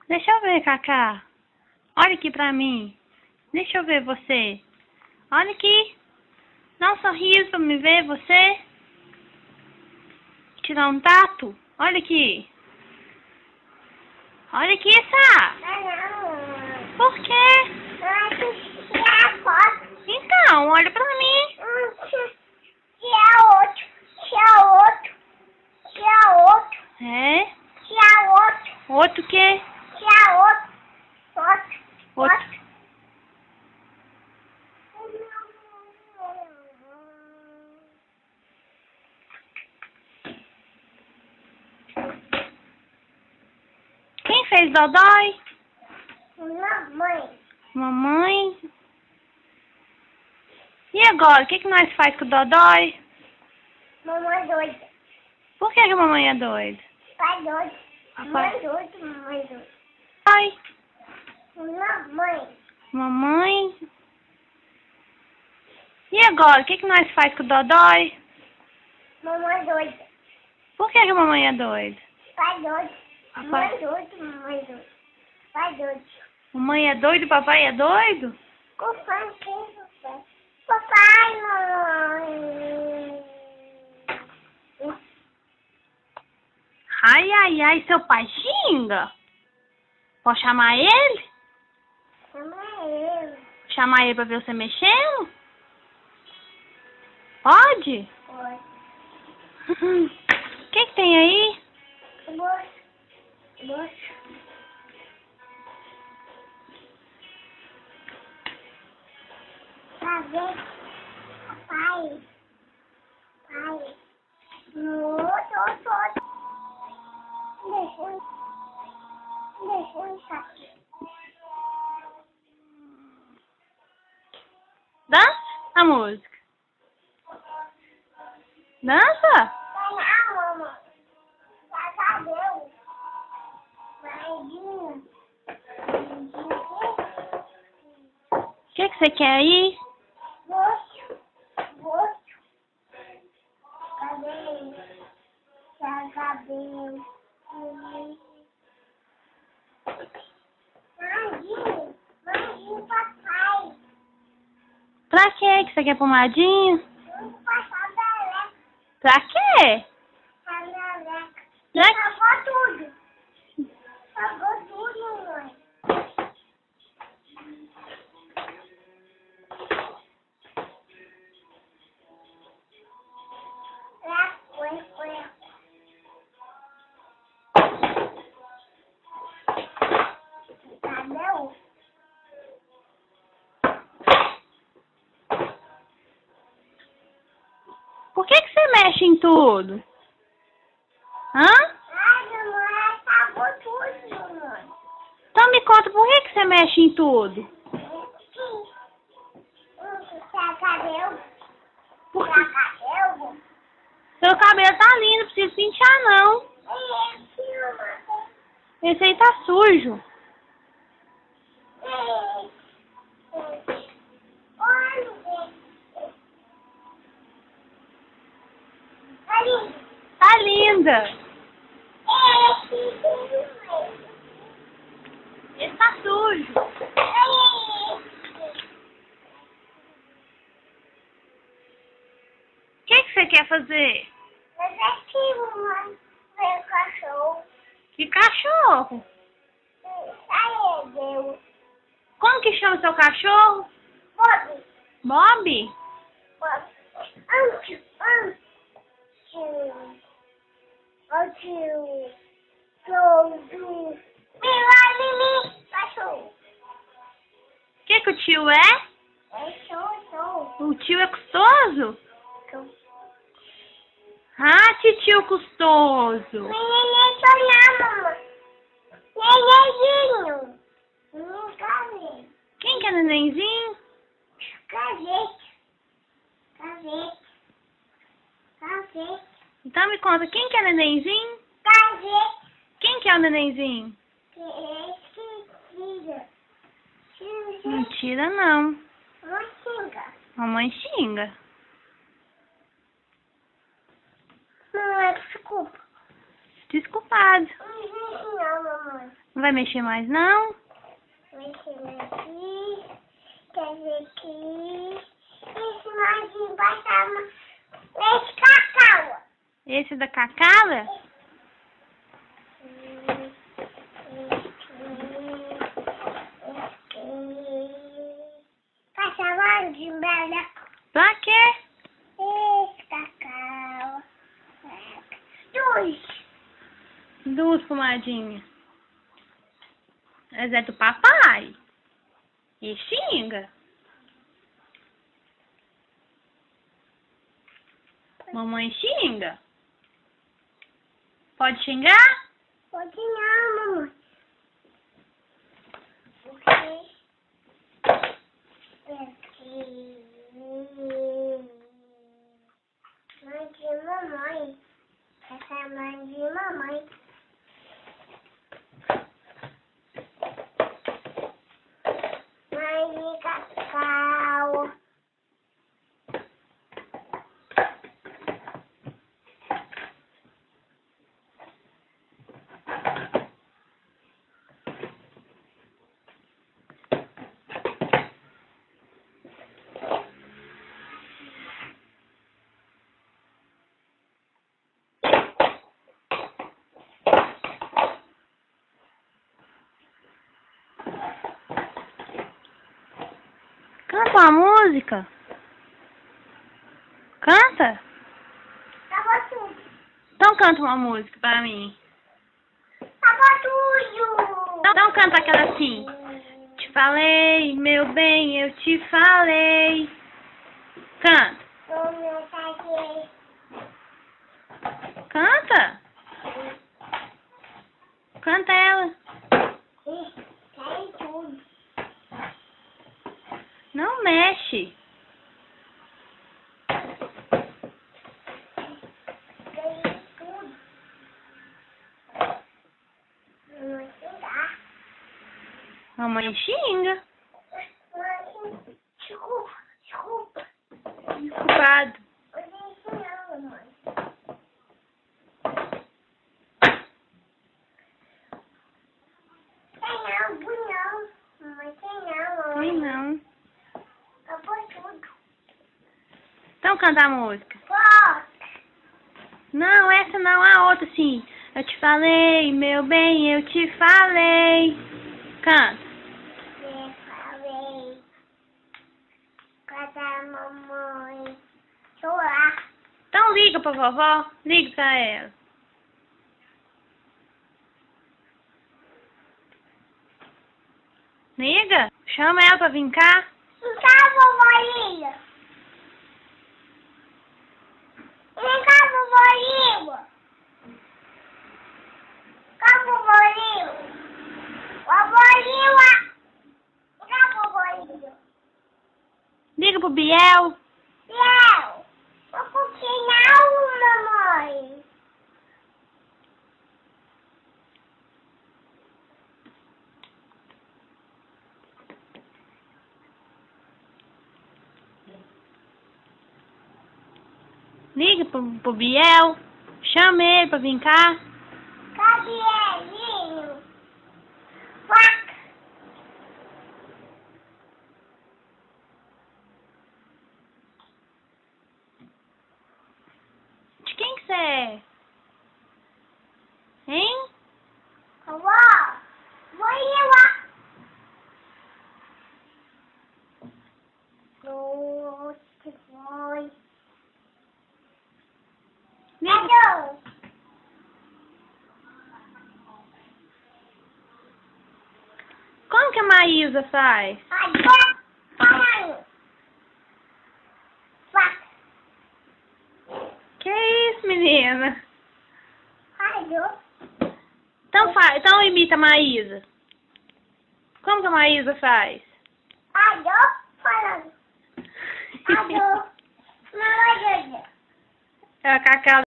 Deixa eu ver, Cacá. Olha aqui pra mim. Deixa eu ver você. Olha aqui. Dá um sorriso pra me ver você. Tirar um tato. Olha aqui. Olha aqui, Sá. Por quê? Então, olha pra mim. É? Outro o quê? Outro. Quem fez Dodói? Mamãe. Mamãe. E agora, o que nós faz com o Dodói? Mamãe doida. Por que a mamãe é doida? Pai doido. Mamãe doida, mamãe doida. Pai. Mamãe. Mamãe. E agora, o que nós faz com o Dodói? Mamãe doida. Por que a mamãe é doida? Pai doido. Mamãe doida, mamãe doida. Pai doido. Mamãe é doida e papai é doido? Papai, quem é você? Papai, mamãe. Ai, ai, ai, seu pai xinga? Posso chamar ele? Chama ele. Chamar ele pra ver você mexendo? Pode? Oi. O que tem aí? Bolsa. Pra ver. Pai. Deixa isso aqui. Dança a música. Dança? Vai lá, mamãe. Cadê? Maidinho. O que você quer aí? Gosto. Cabelo. Maidinho, papai. Pra quê que você quer pomadinha? Passar da Pra quê? Acabou tudo. Acabou tudo, mãe. Cadê? Por que você mexe em tudo? Hã? Ai, mamãe, acabou tudo, mãe. Então me conta, por que você mexe em tudo? Cabelo. Por quê? Cabelo. Seu cabelo tá lindo, não precisa pentear não. Esse aí tá sujo. Tá linda. Esse tá sujo. O que você quer fazer? Cachorro. Que cachorro? Ai, Deus. Como que chama seu cachorro? Bob. Bob? Cachorro. O que o tio é? O tio é custoso? Ah, tio custoso. Quem que é nenenzinho? Então me conta, quem que é nenenzinho? Quem que é o nenenzinho? Mentira não. Mamãe xinga. Mamãe xinga. Mamãe, desculpa. Desculpado. Não, mamãe. Não vai mexer mais não? Mexendo aqui. Quer ver aqui. Esse mais embaixo. Esse cacau. Esse da Cacala? Passava de merda. Pra quê? Esse cacau. Duas pomadinhas. Mas é do papai. E xinga. Mamãe xinga. Pode xingar? Pode não, mamãe. Aqui. Mãe de mamãe. Essa é a mãe de mamãe. Mãe de cacau. Canta uma música. Canta? Tava tudo. Então canta uma música pra mim. Tava tudo. Então canta aquela assim. Te falei, meu bem, eu te falei. Canta. O meu tadinho. Canta. Canta ela. Tem tudo. Não mexe. Tem tudo. Não xingar. Mamãe xinga. Desculpa, desculpa. Desculpado. Eu disse não, mamãe. Tem não, bunhão. Mamãe, tem não, mamãe. Sim, não. Acabou tudo. Então canta a música. Foca. Não, essa não, a outra sim. Eu te falei, meu bem, eu te falei. Canta. Eu falei. Cadê a mamãe? Chorar. Então liga pra vovó. Liga pra ela. Liga. Chama ela pra vir cá. Vem cá, vovó Lila. Vem cá, vovó Lila. Cá, vovó Lila. Vovó Lila. Vem cá, vovó Lila. Liga pro Biel. Léo. Não pouquinho não, mamãe. Liga pro Biel. Chama ele pra vir cá. Cabielinho. Vaca. De quem que você é? Hein? Vovó. Vou lá. Nossa, foi. Liga. Cadê? Como que a Maísa faz? Cadê? Caralho. Vaca. Que isso, menina? Cadê? Então imita a Maísa. Como que a Maísa faz? Cadê? Falando. Cadê? Não, É a Cacau.